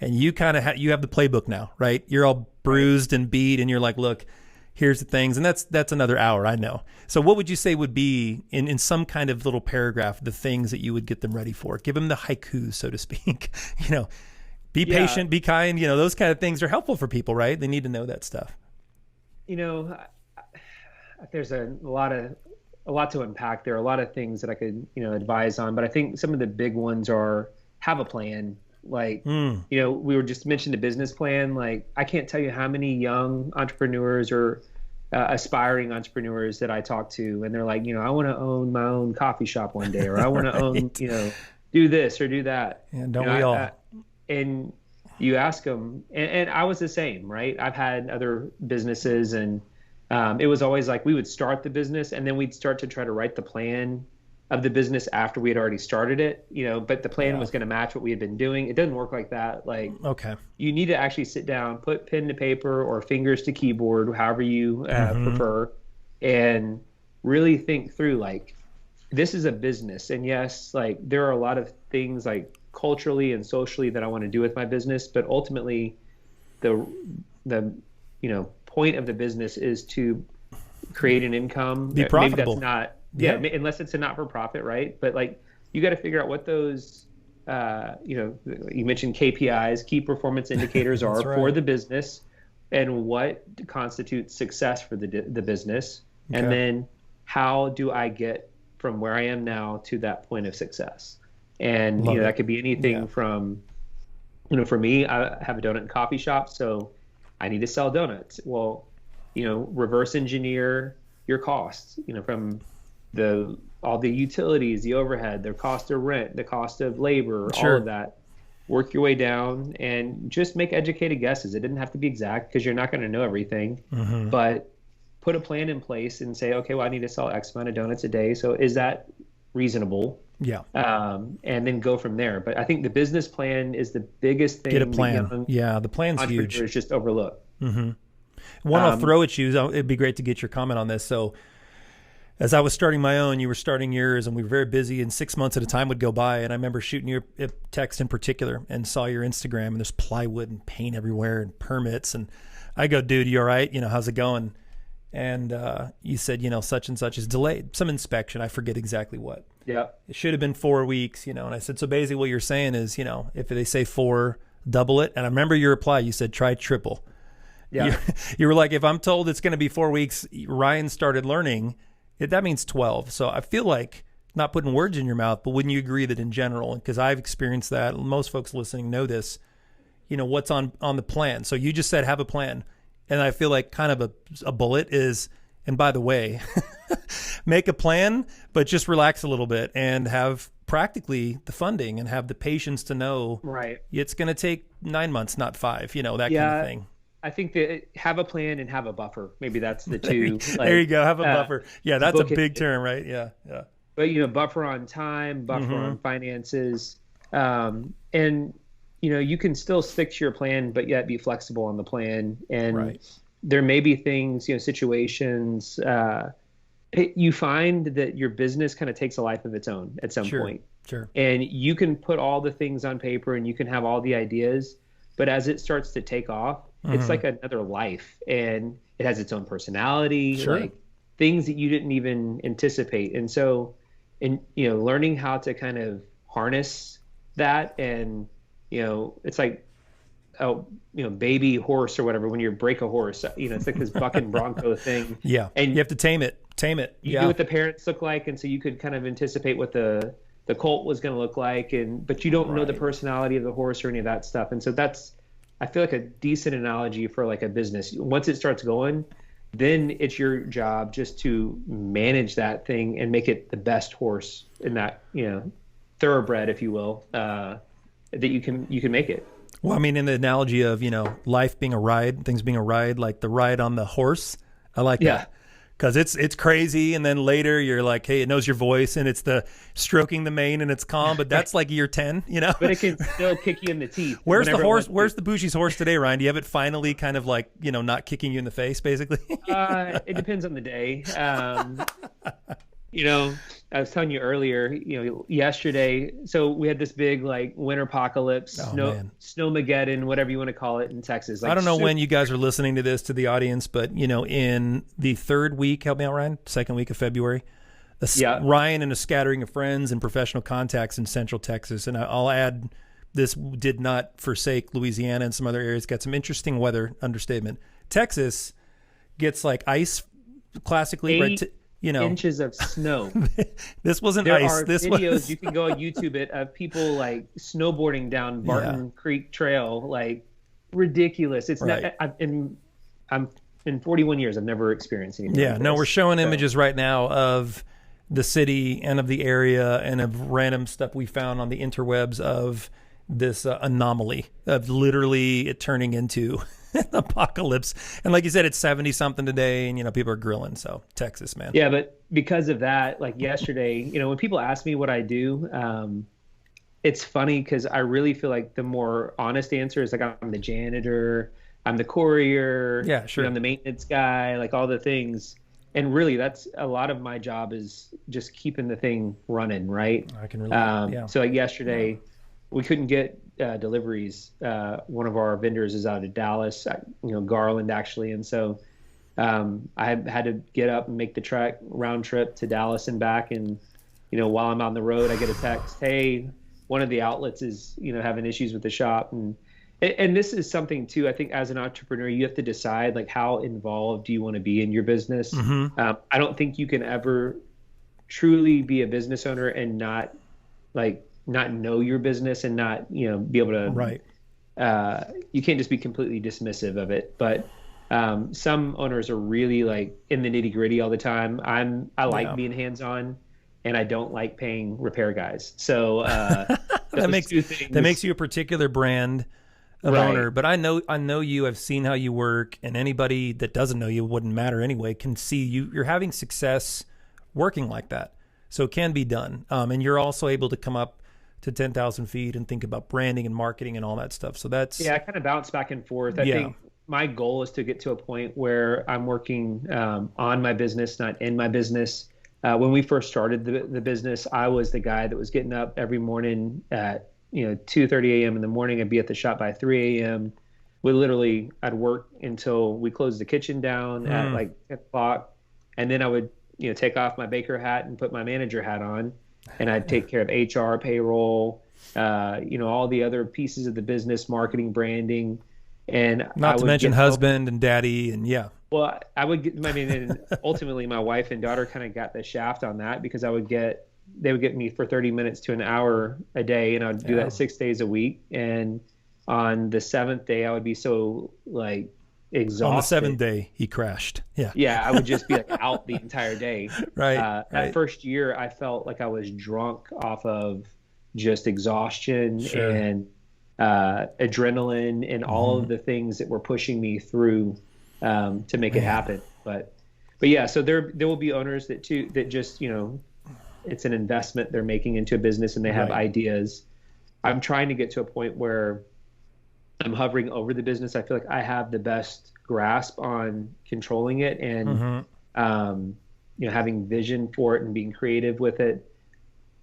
And you kind of you have the playbook now, right? You're all bruised and beat, and you're like, look, here's the things. And that's another hour, I know. So what would you say would be, in some kind of little paragraph, the things that you would get them ready for? Give them the haikus, so to speak. Be patient, be kind. Those kind of things are helpful for people, right? They need to know that stuff. There's a lot to unpack. There are a lot of things that I could, advise on. But I think some of the big ones are have a plan. Like, we were just mentioned a business plan. Like, I can't tell you how many young entrepreneurs or aspiring entrepreneurs that I talk to, and they're like, I want to own my own coffee shop one day, or I want to own, do this or do that. Yeah, don't we all? And you ask them, and I was the same, right? I've had other businesses, and it was always like we would start the business, and then we'd start to try to write the plan of the business after we had already started it, but the plan was going to match what we had been doing. It doesn't work like that. Like, okay, you need to actually sit down, put pen to paper or fingers to keyboard, however you prefer, and really think through, like, this is a business. And yes, like, there are a lot of things like culturally and socially that I want to do with my business, but ultimately the point of the business is to create an income. Be profitable. Maybe that's not, unless it's a not-for-profit, right? But like, you got to figure out what those, you mentioned KPIs, key performance indicators are right. for the business, and what constitutes success for the business. Okay. And then how do I get from where I am now to that point of success? And, that could be anything from, for me, I have a donut and coffee shop, so I need to sell donuts. Well, reverse engineer your costs, from all the utilities, the overhead, the cost of rent, the cost of labor, all of that. Work your way down and just make educated guesses. It didn't have to be exact because you're not going to know everything, but put a plan in place and say, okay, well, I need to sell X amount of donuts a day. So is that reasonable? Yeah. And then go from there. But I think the business plan is the biggest thing. Get a plan. The plan's huge. Entrepreneurs just overlook. One I'll throw at you. It'd be great to get your comment on this. So as I was starting my own, you were starting yours, and we were very busy, and 6 months at a time would go by. And I remember shooting your text in particular and saw your Instagram, and there's plywood and paint everywhere and permits. And I go, dude, you all right? How's it going? And you said, such and such is delayed. Some inspection. I forget exactly what. Yeah. It should have been 4 weeks, and I said, so basically what you're saying is, if they say 4, double it. And I remember your reply, you said, try triple. Yeah. You were like, if I'm told it's going to be 4 weeks, Ryan started learning, that means 12. So I feel like, not putting words in your mouth, but wouldn't you agree that in general, because I've experienced that, most folks listening know this, what's on the plan. So you just said have a plan. And I feel like kind of a bullet is, and by the way, make a plan, but just relax a little bit and have practically the funding and have the patience to know it's going to take 9 months, not 5, that kind of thing. I think that have a plan and have a buffer. Maybe that's the two. There you go. Have a buffer. Yeah, that's a big term, right? Yeah. But, buffer on time, buffer on finances. And, you can still stick to your plan, but yet be flexible on the plan. And there may be things, situations, you find that your business kind of takes a life of its own at some point. Sure. And you can put all the things on paper and you can have all the ideas, but as it starts to take off, it's like another life, and it has its own personality, like things that you didn't even anticipate. And so, learning how to kind of harness that, and, it's like, baby horse or whatever, when you break a horse, it's like this buck and bronco thing. Yeah. And you have to tame it. You knew what the parents look like. And so you could kind of anticipate what the colt was going to look like. But you don't know the personality of the horse or any of that stuff. And so that's, I feel like, a decent analogy for like a business. Once it starts going, then it's your job just to manage that thing and make it the best horse in that, thoroughbred, if you will, that you can make it. Well, I mean, in the analogy of, life being a ride, things being a ride, like the ride on the horse, I like that. because it's crazy. And then later you're like, hey, it knows your voice and it's the stroking the mane and it's calm. But that's like year 10, you know. But it can still kick you in the teeth. Where's the horse? Where's the Bougie's horse today, Ryan? Do you have it finally kind of like, you know, not kicking you in the face, basically? It depends on the day. You know, I was telling you earlier, you know, yesterday, so we had this big like winter apocalypse, snowmageddon, whatever you want to call it in Texas. Like, I don't know when you guys are listening to this to the audience, but you know, in the third week, help me out, Ryan, second week of February, Ryan and a scattering of friends and professional contacts in Central Texas. And I'll add, this did not forsake Louisiana and some other areas, got some interesting weather, understatement. Texas gets like ice classically, right? You know, inches of snow. This wasn't there ice. Are this videos was... you can go on YouTube of people like snowboarding down Barton Creek Trail, like ridiculous. It's not. I'm in 41 years. I've never experienced anything. Yeah, like no, this. we're showing images right now of the city and of the area and of random stuff we found on the interwebs of this anomaly of literally it turning into an apocalypse. And like you said, it's 70 something today and, you know, people are grilling. So Texas, man. Yeah. But because of that, like yesterday, you know, when people ask me what I do, it's funny because I really feel like the more honest answer is like, I'm the janitor, I'm the courier, yeah, sure, I'm the maintenance guy, like all the things. And really that's a lot of my job is just keeping the thing running. Right. I can relate. So like yesterday, we couldn't get deliveries. One of our vendors is out of Dallas, you know, Garland actually. And so I had to get up and make the round trip to Dallas and back. And, you know, while I'm on the road, I get a text, hey, one of the outlets is, you know, having issues with the shop. And this is something too, I think as an entrepreneur, you have to decide like how involved do you want to be in your business? Mm-hmm. I don't think you can ever truly be a business owner and not know your business and not, you know, be able to, right. You can't just be completely dismissive of it. But some owners are really like in the nitty gritty all the time. I like being hands-on and I don't like paying repair guys. So that makes you a particular brand of owner. But I know you, I've seen how you work, and anybody that doesn't know you, wouldn't matter anyway, can see you're having success working like that. So it can be done. And you're also able to come up to 10,000 feet and think about branding and marketing and all that stuff. So that's... Yeah, I kind of bounce back and forth. I think my goal is to get to a point where I'm working on my business, not in my business. When we first started the business, I was the guy that was getting up every morning at 2:30 a.m. in the morning. I'd be at the shop by 3 a.m. I'd work until we closed the kitchen down at like 10 o'clock. And then I would, take off my baker hat and put my manager hat on, and I'd take care of HR, payroll, all the other pieces of the business, marketing, branding. And not to mention husband and daddy and Well, and ultimately my wife and daughter kind of got the shaft on that because they would get me for 30 minutes to an hour a day, and I'd do that 6 days a week. And on the 7th day, I would be so exhausted. On the 7th day, he crashed. Yeah. Yeah. I would just be out the entire day. Right. That first year, I felt like I was drunk off of just exhaustion and adrenaline and all of the things that were pushing me through to make it happen. But yeah, so there will be owners that just, it's an investment they're making into a business and they have ideas. I'm trying to get to a point where I'm hovering over the business. I feel like I have the best grasp on controlling it and, having vision for it and being creative with it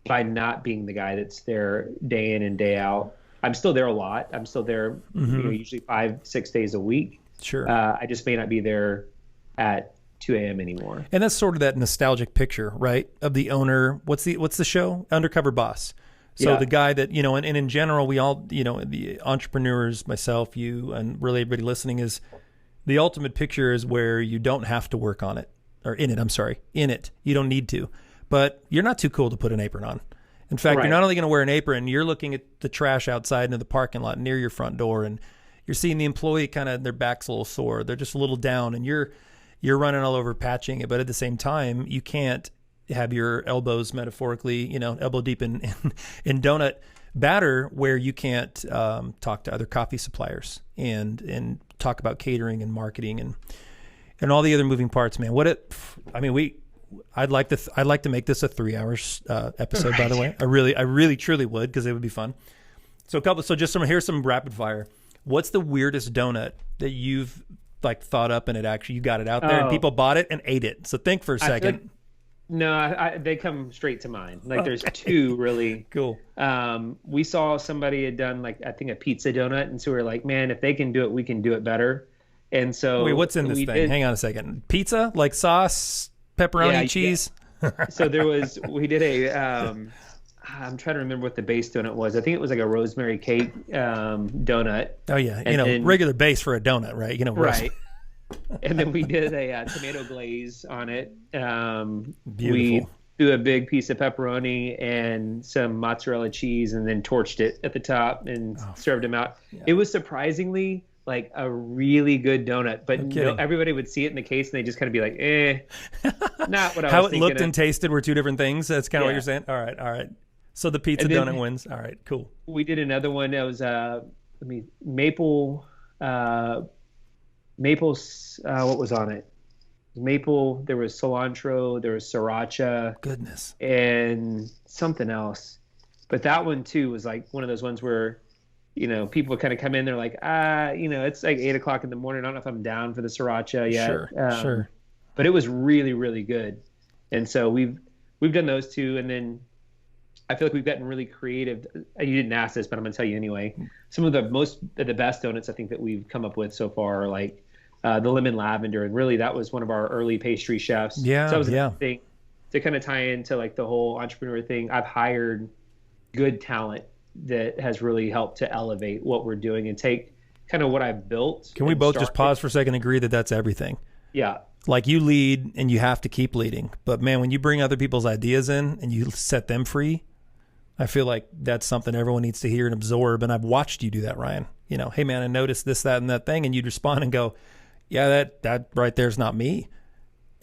by not being the guy that's there day in and day out. I'm still there a lot. I'm still there, usually 5-6 days a week. Sure. I just may not be there at 2 a.m. anymore. And that's sort of that nostalgic picture, right? Of the owner. What's the show? Undercover Boss. So the guy that, and in general, we all, the entrepreneurs, myself, you, and really everybody listening, is the ultimate picture is where you don't have to work on it or in it. I'm sorry. In it. You don't need to, but you're not too cool to put an apron on. In fact, you're not only going to wear an apron, you're looking at the trash outside into the parking lot near your front door, and you're seeing the employee kind of, their back's a little sore. They're just a little down, and you're running all over patching it. But at the same time, you can't have your elbows metaphorically, elbow deep in donut batter where you can't talk to other coffee suppliers and talk about catering and marketing. and all the other moving parts, man. I'd like to make this a 3 hours episode, by the way. I really truly would, because it would be fun. So here's some rapid fire. What's the weirdest donut that you've like thought up and you got it out there and people bought it and ate it? So think for a second. They come straight to mind. Like there's two really cool. We saw somebody had done like, I think, a pizza donut. And so we were like, man, if they can do it, we can do it better. And so wait, what's in this thing? Hang on a second. Pizza, like sauce, pepperoni, cheese. Yeah. So we did I'm trying to remember what the base donut was. I think it was like a rosemary cake donut. Oh yeah, regular base for a donut, right? Right. And then we did a tomato glaze on it. Beautiful. We threw a big piece of pepperoni and some mozzarella cheese, and then torched it at the top and served them out. Yeah. It was surprisingly like a really good donut, but everybody would see it in the case and they just kind of be like, not what I was thinking. How it looked and tasted were two different things. That's kind of what you're saying. All right. So the pizza donut wins. All right, cool. We did another one that was maple. What was on it? Maple. There was cilantro. There was sriracha. Goodness. And something else. But that one too was like one of those ones where, people would kind of come in. They're like, it's like 8:00 in the morning. I don't know if I'm down for the sriracha yet. Sure. But it was really, really good. And so we've done those two, and then I feel like we've gotten really creative. You didn't ask this, but I'm going to tell you anyway. Some of the best donuts I think that we've come up with so far are like the lemon lavender. And really that was one of our early pastry chefs. Yeah. So that was the thing to kind of tie into like the whole entrepreneur thing. I've hired good talent that has really helped to elevate what we're doing and take kind of what I've built. Can we both just pause for a second and agree that that's everything? Yeah. Like you lead and you have to keep leading. But man, when you bring other people's ideas in and you set them free, I feel like that's something everyone needs to hear and absorb. And I've watched you do that, Ryan. Hey man, I noticed this, that, and that thing. And you'd respond and go, yeah, that right there's not me.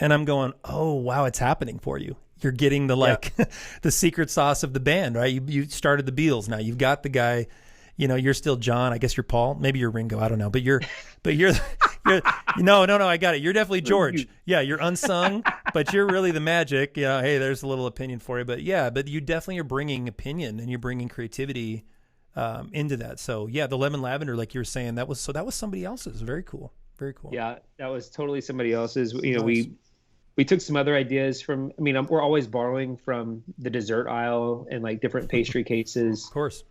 And I'm going, oh, wow, it's happening for you. You're getting the the secret sauce of the band, right? You started the Beatles. Now you've got the guy, you're still John. I guess you're Paul. Maybe you're Ringo. I don't know. But you're no, I got it. You're definitely George. Yeah, you're unsung, but you're really the magic. Hey, there's a little opinion for you. But you definitely are bringing opinion and you're bringing creativity into that. So yeah, the lemon lavender, like you were saying, that was somebody else's. Very cool. Very cool. Yeah, that was totally somebody else's. Nice. We took some other ideas from. We're always borrowing from the dessert aisle and like different pastry cases. Of course.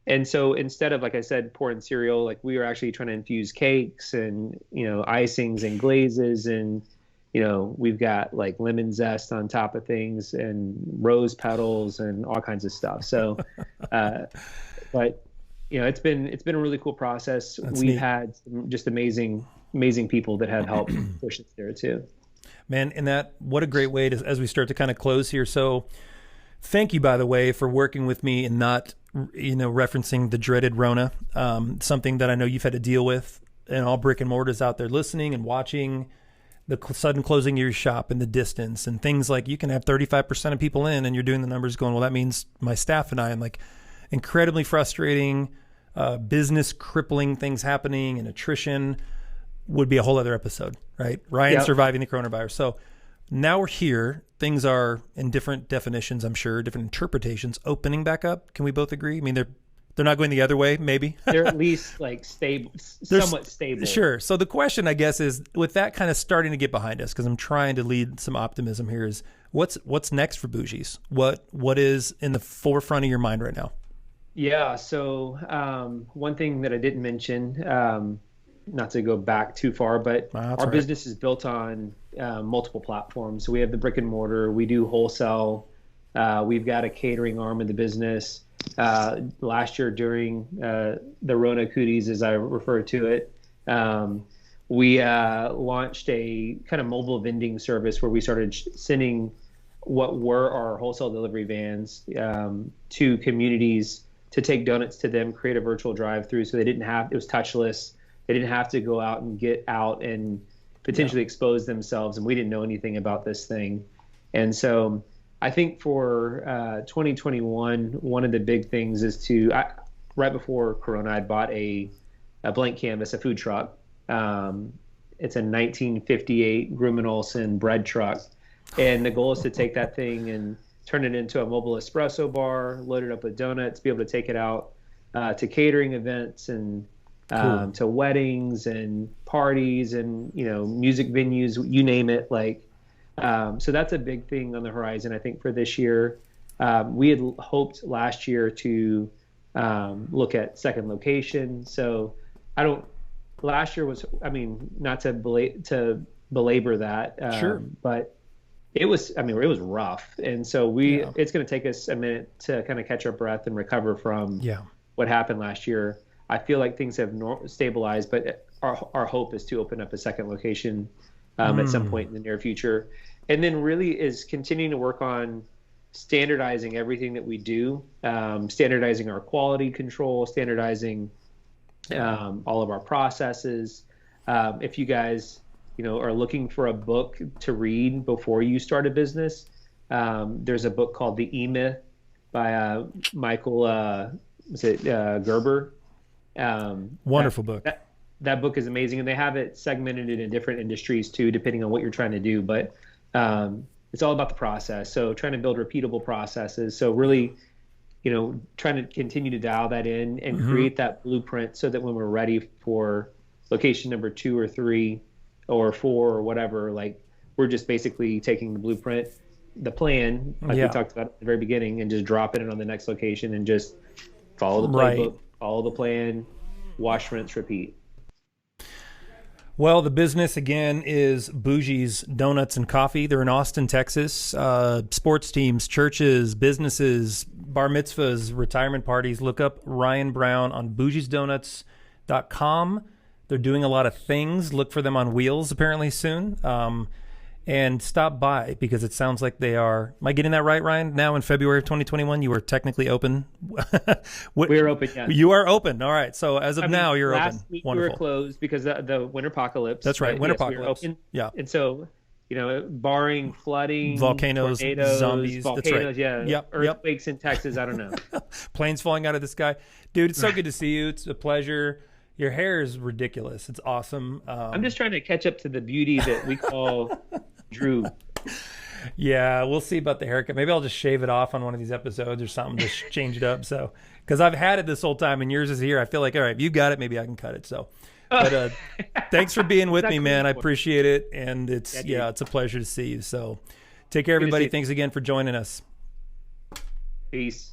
And so instead of, like I said, pouring cereal, like we were actually trying to infuse cakes and, icings and glazes. And, we've got like lemon zest on top of things and rose petals and all kinds of stuff. So, but, it's been a really cool process. We've had just amazing people that have helped push us there too. Man, and what a great way to, as we start to kind of close here. So thank you, by the way, for working with me and not, referencing the dreaded Rona, something that I know you've had to deal with, and all brick and mortars out there listening and watching the sudden closing of your shop and the distance and things like you can have 35% of people in and you're doing the numbers going, well, that means my staff and I, and like incredibly frustrating, business crippling things happening and attrition would be a whole other episode, right? Ryan surviving the coronavirus. So now we're here. Things are in different definitions, I'm sure, different interpretations, opening back up. Can we both agree? I mean, they're not going the other way, maybe. They're at least like stable, somewhat stable. Sure. So the question, I guess, is with that kind of starting to get behind us, because I'm trying to lead some optimism here, is what's next for Bougies? What is in the forefront of your mind right now? Yeah. So one thing that I didn't mention, not to go back too far, but our business is built on multiple platforms. So we have the brick and mortar, we do wholesale, we've got a catering arm of the business. Last year during the Rona Cooties, as I refer to it, we launched a kind of mobile vending service where we started sending what were our wholesale delivery vans to communities to take donuts to them, create a virtual drive-through so it was touchless. They didn't have to go out and get out and potentially expose themselves, and we didn't know anything about this thing. And so I think for 2021, one of the big things is right before Corona, I bought a blank canvas, a food truck. And It's a 1958 Grumman Olson bread truck, and the goal is to take that thing and turn it into a mobile espresso bar, load it up with donuts, be able to take it out to catering events and to weddings and parties and music venues, you name it. So that's a big thing on the horizon, I think, for this year. We had hoped last year to look at second location. So last year was, not to belabor that, Sure. but it was rough. And so it's going to take us a minute to kind of catch our breath and recover from what happened last year. I feel like things have stabilized, but our hope is to open up a second location at some point in the near future. And then really is continuing to work on standardizing everything that we do, standardizing our quality control, standardizing all of our processes. If you guys, are looking for a book to read before you start a business, there's a book called The E-Myth by Michael Gerber. Wonderful book. That book is amazing, and they have it segmented into different industries too, depending on what you're trying to do. But it's all about the process. So trying to build repeatable processes. So really, trying to continue to dial that in and create that blueprint so that when we're ready for location number 2 or 3 or 4 or whatever, we're just basically taking the blueprint, the plan, we talked about at the very beginning, and just dropping it on the next location and just follow the playbook, follow the plan, wash, rinse, repeat. Well, the business, again, is Bougie's Donuts and Coffee. They're in Austin, Texas. Sports teams, churches, businesses, bar mitzvahs, retirement parties. Look up Ryan Brown on bougiesdonuts.com. They're doing a lot of things. Look for them on wheels, apparently, soon. And stop by, because it sounds like they are. Am I getting that right, Ryan? Now in February of 2021, you are technically open. We're open, yes. You are open. All right. So as of now, you're open. Last week Wonderful. we were closed because of the winter apocalypse. That's right. Winter apocalypse. We were open. Yeah. And so, barring flooding, volcanoes, tornadoes, zombies. volcanoes, That's right. earthquakes in Texas. I don't know. Planes falling out of the sky. Dude, it's so good to see you. It's a pleasure. Your hair is ridiculous. It's awesome. I'm just trying to catch up to the beauty that we call Drew. Yeah, we'll see about the haircut. Maybe I'll just shave it off on one of these episodes or something, just change it up. So, because I've had it this whole time and yours is here, I feel like, all right, if you got it, maybe I can cut it. So, but thanks for being with me, man. I appreciate it. And it's a pleasure to see you. So take care, everybody. Thanks again for joining us. Peace.